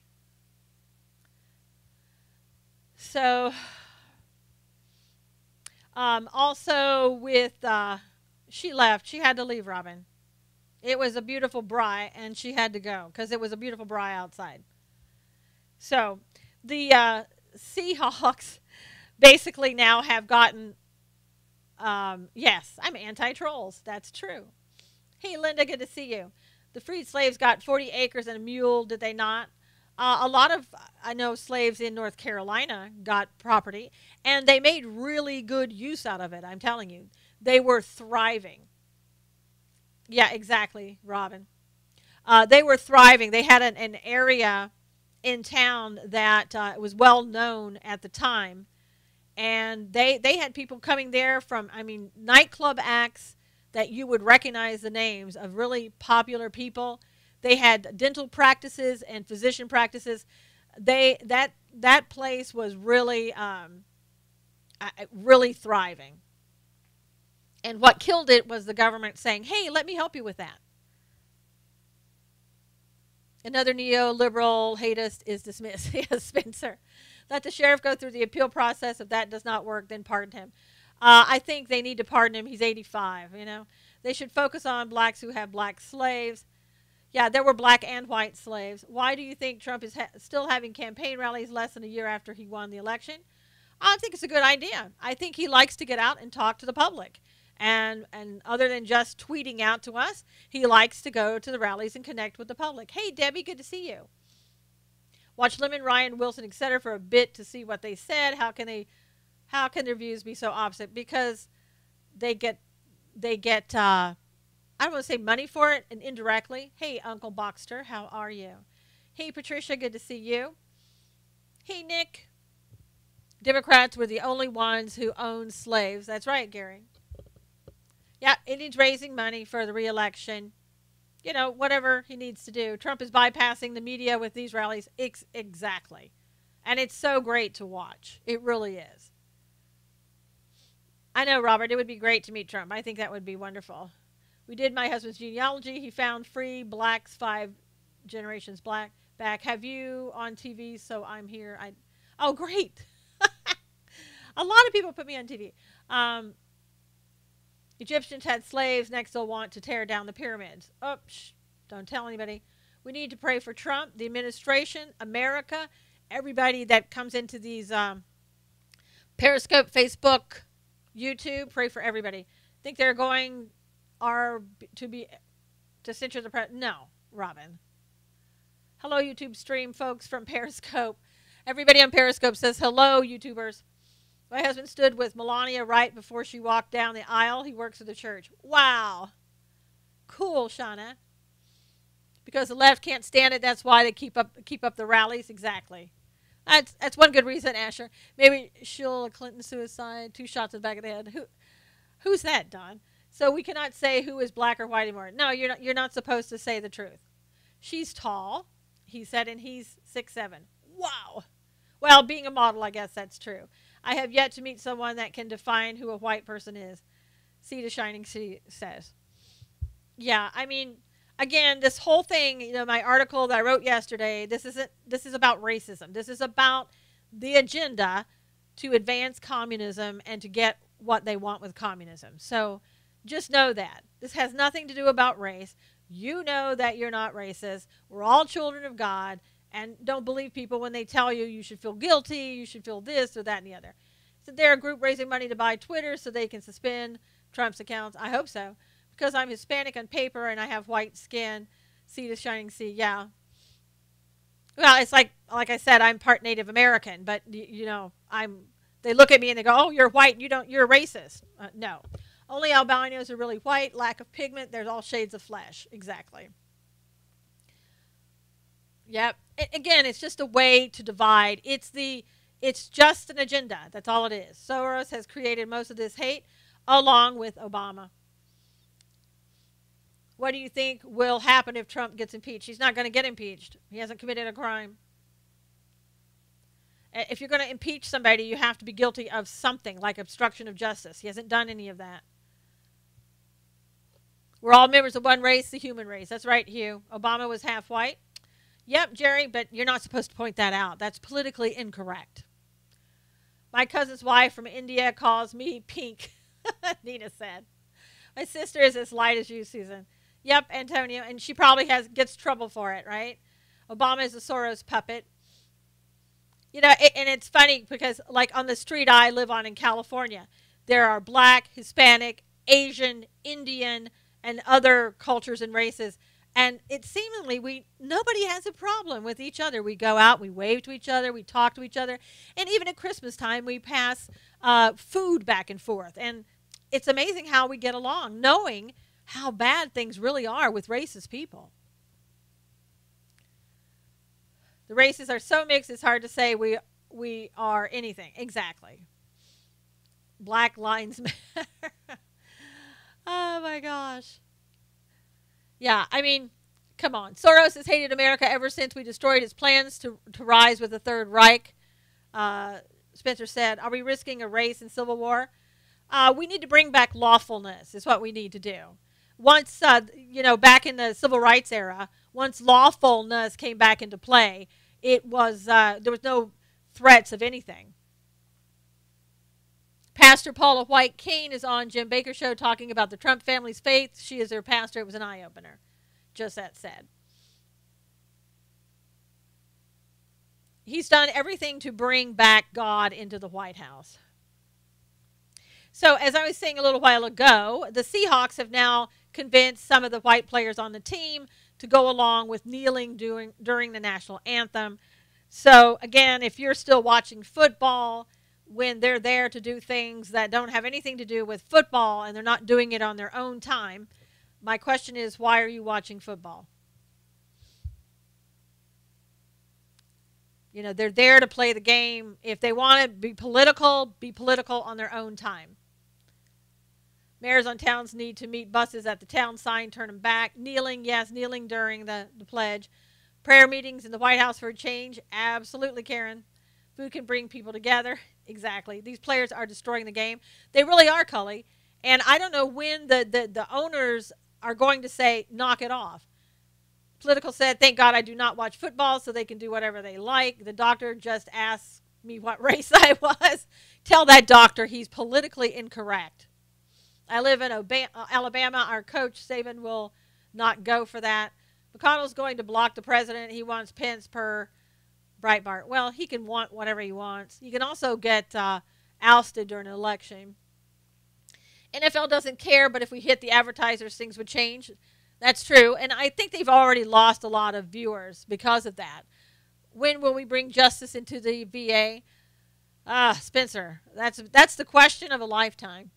So, also with, she left. She had to leave, Robin. It was a beautiful braai, and she had to go because it was a beautiful braai outside. So, the Seahawks basically now have gotten, yes, I'm anti-trolls. That's true. Hey, Linda, good to see you. The freed slaves got 40 acres and a mule, did they not? A lot of, I know, slaves in North Carolina got property, and they made really good use out of it, I'm telling you. They were thriving. Yeah, exactly, Robin. They were thriving. They had an area in town that was well known at the time, and they had people coming there from, nightclub acts that you would recognize the names of really popular people. They had dental practices and physician practices. That place was really really thriving. And what killed it was the government saying, "Hey, let me help you with that." Another neoliberal hatist is dismissed. Yes, Spencer. Let the sheriff go through the appeal process. If that does not work, then pardon him. I think they need to pardon him. He's 85, They should focus on blacks who have black slaves. Yeah, there were black and white slaves. Why do you think Trump is still having campaign rallies less than a year after he won the election? I think it's a good idea. I think he likes to get out and talk to the public. And other than just tweeting out to us, he likes to go to the rallies and connect with the public. Hey, Debbie, good to see you. Watch Lemon, Ryan, Wilson, etc. for a bit to see what they said. How can their views be so opposite? Because they get I don't want to say money for it, and indirectly. Hey, Uncle Boxster, how are you? Hey, Patricia, good to see you. Hey, Nick. Democrats were the only ones who owned slaves. That's right, Gary. Yeah, it needs raising money for the re-election. You know, whatever he needs to do. Trump is bypassing the media with these rallies. Exactly. And it's so great to watch. It really is. I know, Robert, it would be great to meet Trump. I think that would be wonderful. We did my husband's genealogy. He found free blacks, 5 generations black back. Have you on TV? So I'm here. Oh, great. A lot of people put me on TV. Egyptians had slaves. Next, they'll want to tear down the pyramids. Oh, don't tell anybody. We need to pray for Trump, the administration, America, everybody that comes into these Periscope, Facebook, YouTube. Pray for everybody. Think they're going to censor the president? No, Robin. Hello, YouTube stream folks from Periscope. Everybody on Periscope says hello, YouTubers. My husband stood with Melania right before she walked down the aisle. He works at the church. Wow. Cool, Shauna. Because the left can't stand it, that's why they keep up the rallies. Exactly. That's one good reason, Asher. Maybe Sheila Clinton suicide, 2 shots in the back of the head. Who's that, Don? So we cannot say who is black or white anymore. No, you're not supposed to say the truth. She's tall, he said, and he's 6'7". Wow. Well, being a model, I guess that's true. I have yet to meet someone that can define who a white person is. See the Shining Sea says. Yeah, I mean, again, this whole thing, you know, my article that I wrote yesterday, this is about racism. This is about the agenda to advance communism and to get what they want with communism. So just know that. This has nothing to do about race. You know that you're not racist. We're all children of God. And don't believe people when they tell you you should feel guilty, you should feel this or that and the other. So they're a group raising money to buy Twitter so they can suspend Trump's accounts. I hope so. Because I'm Hispanic on paper and I have white skin. See the Shining Sea, yeah. Well, it's like I said, I'm part Native American, but you know, they look at me and they go, "Oh, you're white. You're a racist." No. Only albinos are really white, lack of pigment. There's all shades of flesh. Exactly. Yep. Again, it's just a way to divide. It's just an agenda. That's all it is. Soros has created most of this hate along with Obama. What do you think will happen if Trump gets impeached? He's not going to get impeached. He hasn't committed a crime. If you're going to impeach somebody, you have to be guilty of something like obstruction of justice. He hasn't done any of that. We're all members of one race, the human race. That's right, Hugh. Obama was half white. Yep, Jerry, but you're not supposed to point that out. That's politically incorrect. My cousin's wife from India calls me pink, Nina said. My sister is as light as you, Susan. Yep, Antonio, and she probably gets trouble for it, right? Obama is a Soros puppet. You know, and it's funny because, like, on the street I live on in California, there are black, Hispanic, Asian, Indian, and other cultures and races. And it seemingly nobody has a problem with each other. We go out, we wave to each other, we talk to each other, and even at Christmas time we pass food back and forth. And it's amazing how we get along, knowing how bad things really are with racist people. The races are so mixed, it's hard to say we are anything. Exactly. Black lives matter. Oh my gosh. Yeah, I mean, come on. Soros has hated America ever since we destroyed his plans to rise with the Third Reich. Spencer said, are we risking a race and civil war? We need to bring back lawfulness is what we need to do. Once, you know, back in the civil rights era, once lawfulness came back into play, it was there was no threats of anything. Pastor Paula White Kane is on Jim Baker Show talking about the Trump family's faith. She is their pastor. It was an eye-opener. Just that said. He's done everything to bring back God into the White House. So, as I was saying a little while ago, the Seahawks have now convinced some of the white players on the team to go along with kneeling during the national anthem. So, again, if you're still watching football, when they're there to do things that don't have anything to do with football and they're not doing it on their own time, my question is, why are you watching football? You know, they're there to play the game. If they want to be political on their own time. Mayors on towns need to meet buses at the town sign, turn them back. Kneeling, yes, kneeling during the pledge. Prayer meetings in the White House for a change, absolutely, Karen. Food can bring people together, exactly. These players are destroying the game. They really are, Cully. And I don't know when the owners are going to say, knock it off. Political said, thank God I do not watch football so they can do whatever they like. The doctor just asked me what race I was. Tell that doctor he's politically incorrect. I live in Alabama. Our coach, Saban, will not go for that. McConnell's going to block the president. He wants Pence per Breitbart. Well, he can want whatever he wants. You can also get ousted during an election. NFL doesn't care, but if we hit the advertisers, things would change. That's true, and I think they've already lost a lot of viewers because of that. When will we bring justice into the VA? Spencer, that's the question of a lifetime.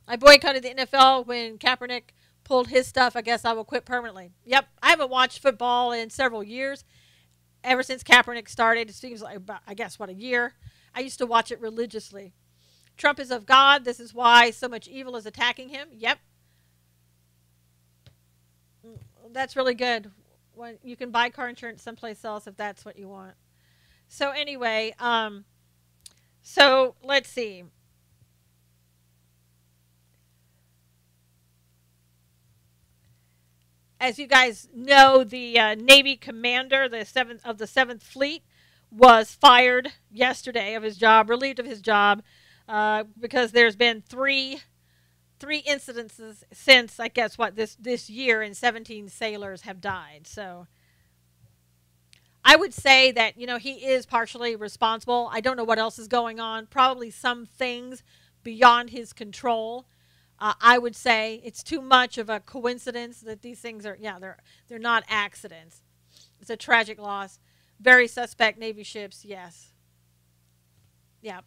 I boycotted the NFL when Kaepernick pulled his stuff. I guess I will quit permanently. Yep, I haven't watched football in several years. Ever since Kaepernick started, it seems like about, I guess, what, a year? I used to watch it religiously. Trump is of God. This is why so much evil is attacking him. Yep. That's really good. When you can buy car insurance someplace else if that's what you want. So anyway, so let's see. As you guys know, the Navy commander, the 7th Fleet, was fired yesterday of his job, relieved of his job, because there's been three incidences since, I guess, this year, and 17 sailors have died. So I would say that, you know, he is partially responsible. I don't know what else is going on. Probably some things beyond his control. I would say it's too much of a coincidence that these things are, yeah, they're not accidents. It's a tragic loss. Very suspect Navy ships, yes. Yeah,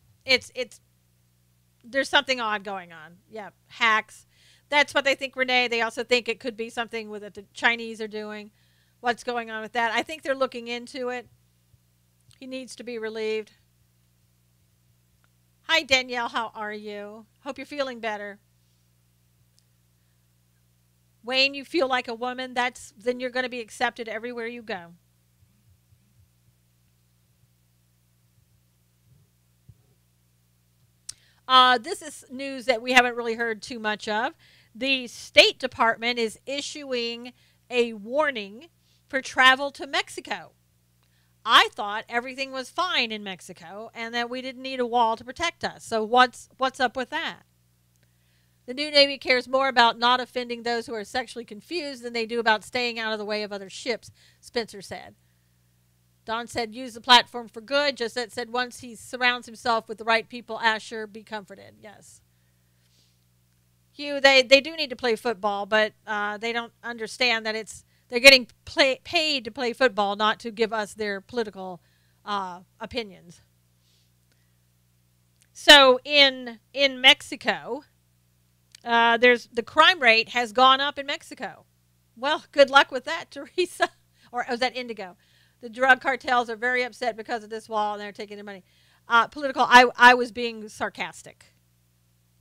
there's something odd going on. Yeah, hacks. That's what they think, Renee. They also think it could be something with the Chinese are doing. What's going on with that? I think they're looking into it. He needs to be relieved. Hi, Danielle. How are you? Hope you're feeling better. Wayne, you feel like a woman, then you're going to be accepted everywhere you go. This is news that we haven't really heard too much of. The State Department is issuing a warning for travel to Mexico. I thought everything was fine in Mexico and that we didn't need a wall to protect us. So what's up with that? The new Navy cares more about not offending those who are sexually confused than they do about staying out of the way of other ships, Spencer said. Don said, use the platform for good. Josette said, once he surrounds himself with the right people, Asher, be comforted. Yes. Hugh, they do need to play football, but they don't understand that they're getting paid to play football, not to give us their political opinions. So in Mexico, the crime rate has gone up in Mexico. Well, good luck with that, Teresa. Or was that Indigo? The drug cartels are very upset because of this wall, and they're taking their money. Political, I was being sarcastic.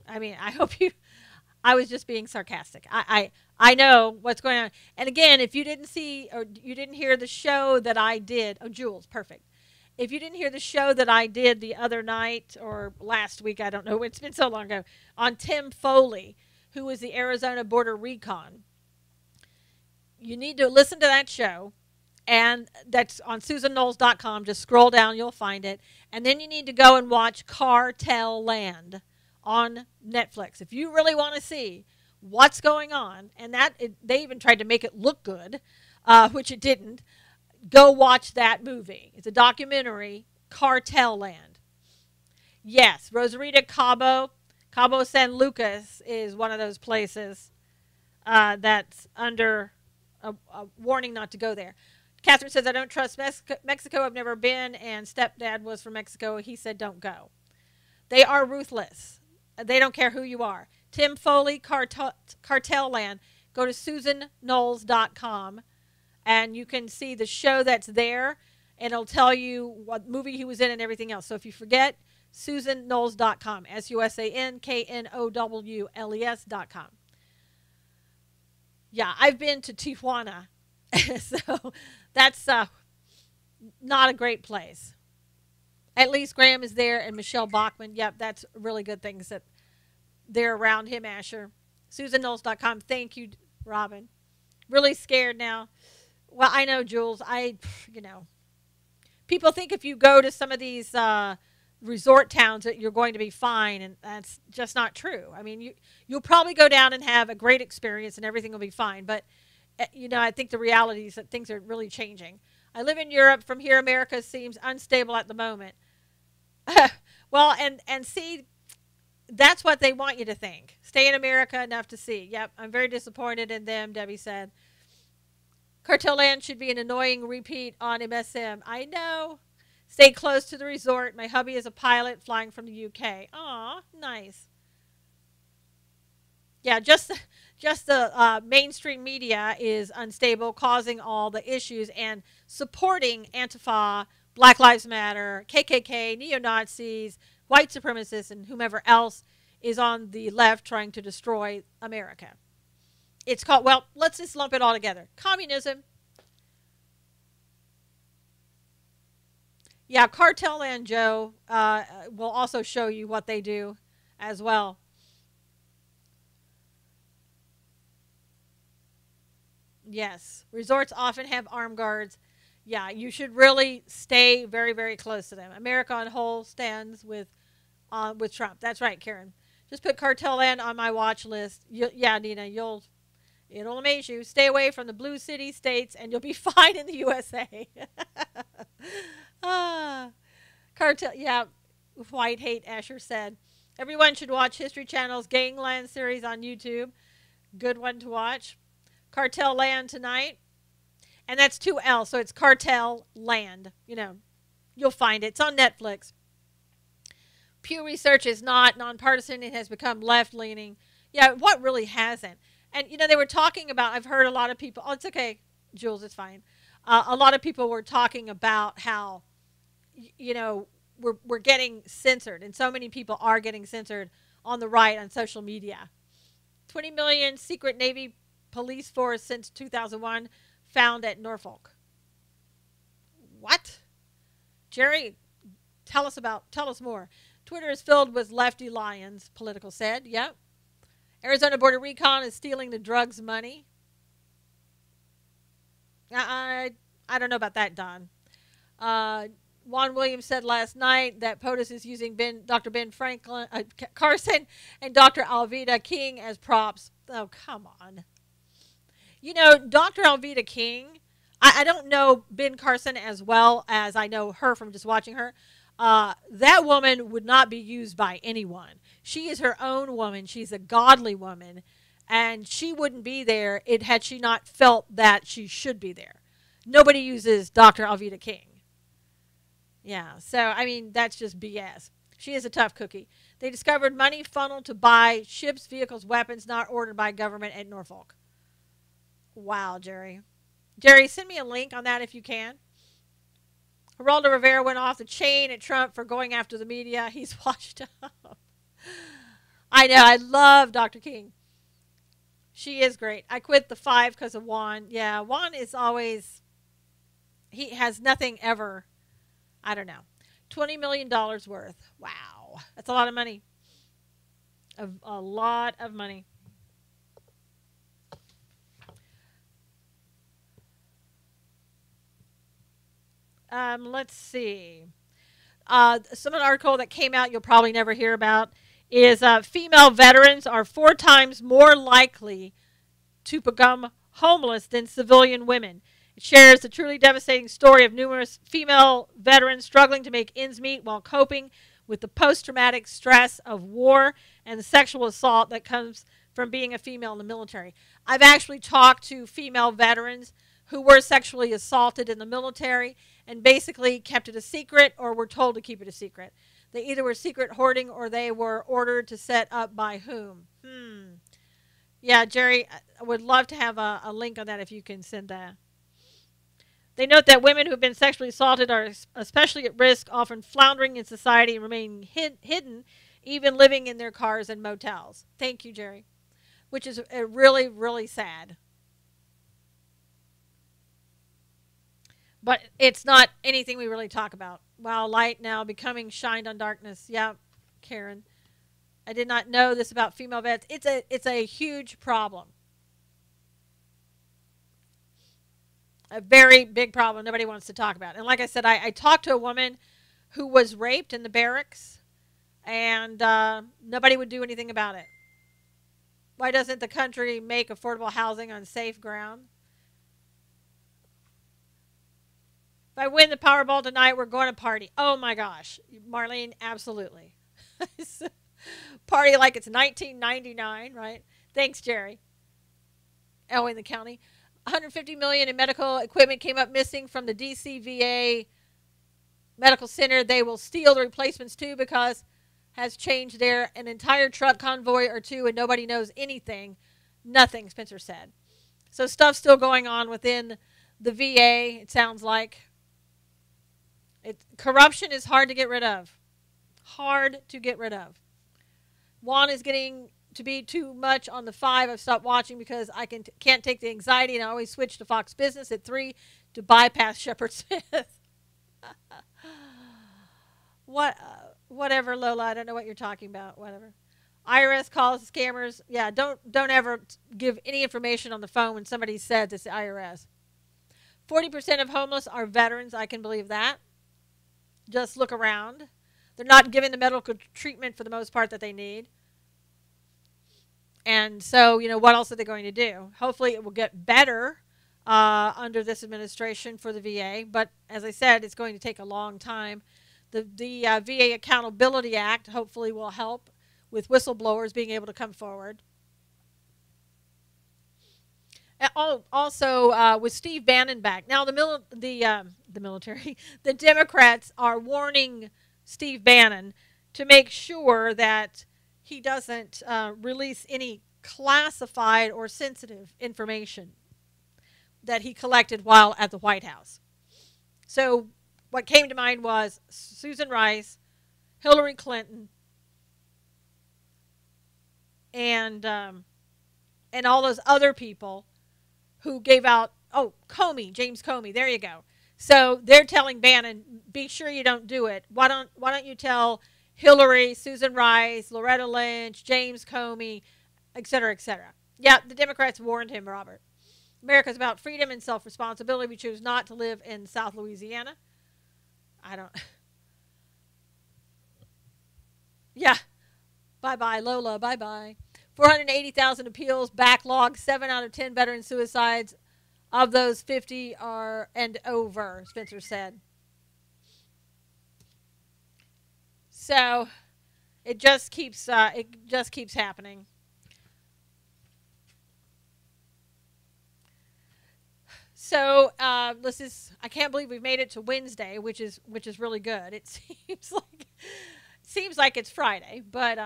I mean, I was just being sarcastic. I know what's going on. And again, if you didn't see or you didn't hear the show that I did, oh, Jules, perfect. If you didn't hear the show that I did the other night or last week, I don't know, it's been so long ago, on Tim Foley, who was the Arizona Border Recon, you need to listen to that show. And that's on SusanKnowles.com. Just scroll down, you'll find it. And then you need to go and watch Cartel Land on Netflix. If you really want to see what's going on, and they even tried to make it look good, which it didn't, go watch that movie. It's a documentary cartel land. Yes, Rosarita, Cabo San Lucas is one of those places that's under a warning not to go there. Catherine says, I don't trust Mexico. I've never been, and stepdad was from Mexico. He said, don't go. They are ruthless. They don't care who you are. Tim Foley, Cartel Land. Go to SusanKnowles.com, and you can see the show that's there, and it'll tell you what movie he was in and everything else. So if you forget, SusanKnowles.com, SusanKnowles.com. Yeah, I've been to Tijuana, so that's not a great place. At least Graham is there and Michelle Bachman. Yep, that's really good things that they're around him, Asher. SusanKnowles.com. Thank you, Robin. Really scared now. Well, I know, Jules. People think if you go to some of these resort towns that you're going to be fine, and that's just not true. I mean, you'll probably go down and have a great experience and everything will be fine, but I think the reality is that things are really changing. I live in Europe. From here, America seems unstable at the moment. Well, and see, that's what they want you to think. Stay in America enough to see. Yep, I'm very disappointed in them, Debbie said. Cartel Land should be an annoying repeat on MSM. I know. Stay close to the resort. My hubby is a pilot flying from the UK. Aw, nice. Yeah, just the mainstream media is unstable, causing all the issues and supporting Antifa, Black Lives Matter, KKK, neo-Nazis, white supremacists, and whomever else is on the left trying to destroy America. It's called, well, let's just lump it all together. Communism. Yeah, Cartel Land Joe will also show you what they do as well. Yes, resorts often have armed guards. Yeah, you should really stay very, very close to them. America on whole stands with Trump. That's right, Karen. Just put Cartel Land on my watch list. Yeah, Nina, it'll amaze you. Stay away from the blue city states, and you'll be fine in the USA. Cartel, yeah, White Hate, Asher said. Everyone should watch History Channel's Gangland series on YouTube. Good one to watch. Cartel Land tonight. And that's 2L, so it's Cartel Land. You'll find it. It's on Netflix. Pew Research is not nonpartisan. It has become left-leaning. Yeah, what really hasn't? And, they were talking about, I've heard a lot of people, oh, it's okay, Jules, it's fine. A lot of people were talking about how, we're getting censored, and so many people are getting censored on the right on social media. 20 million secret Navy police force since 2001 found at Norfolk. What? Jerry, tell us more. Twitter is filled with lefty lions, Political said. Yep. Arizona Border Recon is stealing the drugs money. I don't know about that, Don. Juan Williams said last night that POTUS is using Dr. Ben Franklin, Carson and Dr. Alveda King as props. Oh, come on. Dr. Alveda King, I don't know Ben Carson as well as I know her from just watching her. That woman would not be used by anyone. She is her own woman. She's a godly woman. And she wouldn't be there had she not felt that she should be there. Nobody uses Dr. Alveda King. Yeah, so, I mean, that's just BS. She is a tough cookie. They discovered money funneled to buy ships, vehicles, weapons not ordered by government at Norfolk. Wow, Jerry. Jerry, send me a link on that if you can. Geraldo Rivera went off the chain at Trump for going after the media. He's washed up. I know. I love Dr. King. She is great. I quit the 5 because of Juan. Yeah, Juan is always, he has nothing ever, I don't know, $20 million worth. Wow. That's a lot of money. A lot of money. Let's see. Some of the article that came out you'll probably never hear about is female veterans are 4 times more likely to become homeless than civilian women. It shares the truly devastating story of numerous female veterans struggling to make ends meet while coping with the post-traumatic stress of war and the sexual assault that comes from being a female in the military. I've actually talked to female veterans who were sexually assaulted in the military and basically kept it a secret or were told to keep it a secret. They either were secret hoarding or they were ordered to set up by whom. Yeah, Jerry, I would love to have a link on that if you can send that. They note that women who have been sexually assaulted are especially at risk, often floundering in society and remaining hidden, even living in their cars and motels. Thank you, Jerry. Which is really, really sad. But it's not anything we really talk about. Wow, light now becoming shined on darkness. Yeah, Karen. I did not know this about female vets. It's a huge problem. A very big problem nobody wants to talk about. And like I said, I talked to a woman who was raped in the barracks, and nobody would do anything about it. Why doesn't the country make affordable housing on safe ground? If I win the Powerball tonight, we're going to party. Oh my gosh. Marlene, absolutely. Party like it's 1999, right? Thanks, Jerry. Oh, in the county. $150 million in medical equipment came up missing from the DC VA Medical Center. They will steal the replacements too because has changed there an entire truck convoy or two and nobody knows anything. Nothing, Spencer said. So stuff's still going on within the VA, it sounds like. Corruption is hard to get rid of. Hard to get rid of. Juan is getting to be too much on the 5. I've stopped watching because I can't take the anxiety, and I always switch to Fox Business at 3 to bypass Shepard Smith. Whatever, Lola. I don't know what you're talking about. Whatever. IRS calls scammers. Yeah, don't ever give any information on the phone when somebody says it's the IRS. 40% of homeless are veterans. I can believe that. Just look around. They're not given the medical treatment for the most part that they need. And so, what else are they going to do? Hopefully it will get better under this administration for the VA. But as I said, it's going to take a long time. The VA Accountability Act hopefully will help with whistleblowers being able to come forward. And also, with Steve Bannon back. Now, the military, the Democrats are warning Steve Bannon to make sure that he doesn't release any classified or sensitive information that he collected while at the White House. So what came to mind was Susan Rice, Hillary Clinton, and all those other people who gave out, James Comey, there you go. So they're telling Bannon, be sure you don't do it. Why don't you tell Hillary, Susan Rice, Loretta Lynch, James Comey, et cetera, et cetera. Yeah, the Democrats warned him, Robert. America's about freedom and self-responsibility. We choose not to live in South Louisiana. Yeah. Bye-bye, Lola. Bye-bye. 480,000 appeals, backlog, 7 out of 10 veteran suicides. Of those, 50 are and over, Spencer said. So it just keeps happening. So I can't believe we've made it to Wednesday, which is really good. It seems like it's Friday, but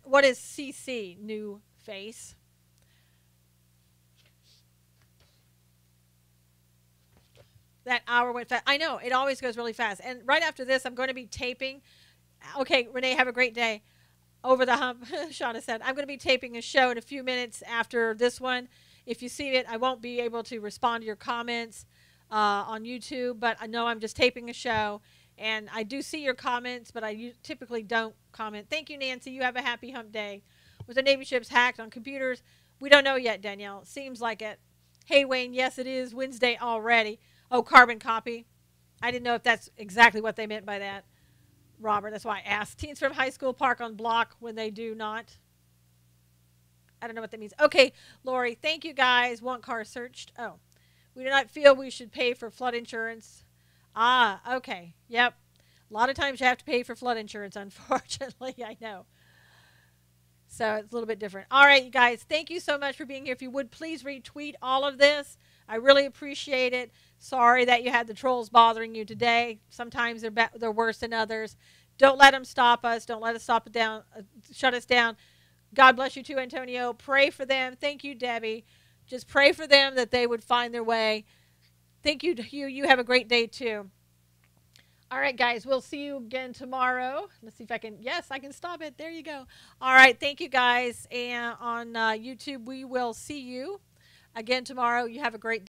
what is CC? New face. That hour went fast. I know, it always goes really fast. And right after this, I'm going to be taping. Okay, Renee, have a great day. Over the hump, Shauna said. I'm going to be taping a show in a few minutes after this one. If you see it, I won't be able to respond to your comments on YouTube, but I know I'm just taping a show. And I do see your comments, but I typically don't comment. Thank you, Nancy. You have a happy hump day. Was the Navy ships hacked on computers? We don't know yet, Danielle. Seems like it. Hey, Wayne, yes, it is Wednesday already. Oh, carbon copy. I didn't know if that's exactly what they meant by that, Robert. That's why I asked. Teens from high school park on block when they do not. I don't know what that means. Okay, Lori, thank you guys. Want car searched? Oh, we do not feel we should pay for flood insurance. Ah, okay. Yep. A lot of times you have to pay for flood insurance, unfortunately. I know. So it's a little bit different. All right, you guys, thank you so much for being here. If you would please retweet all of this, I really appreciate it. Sorry that you had the trolls bothering you today. Sometimes they're worse than others. Don't let them stop us. Don't let us stop it down. Shut us down. God bless you too, Antonio. Pray for them. Thank you, Debbie. Just pray for them that they would find their way. Thank you, Hugh. You have a great day too. All right, guys, we'll see you again tomorrow. Let's see if I can. Yes, I can stop it. There you go. All right, thank you, guys. And on YouTube, we will see you again tomorrow. You have a great day.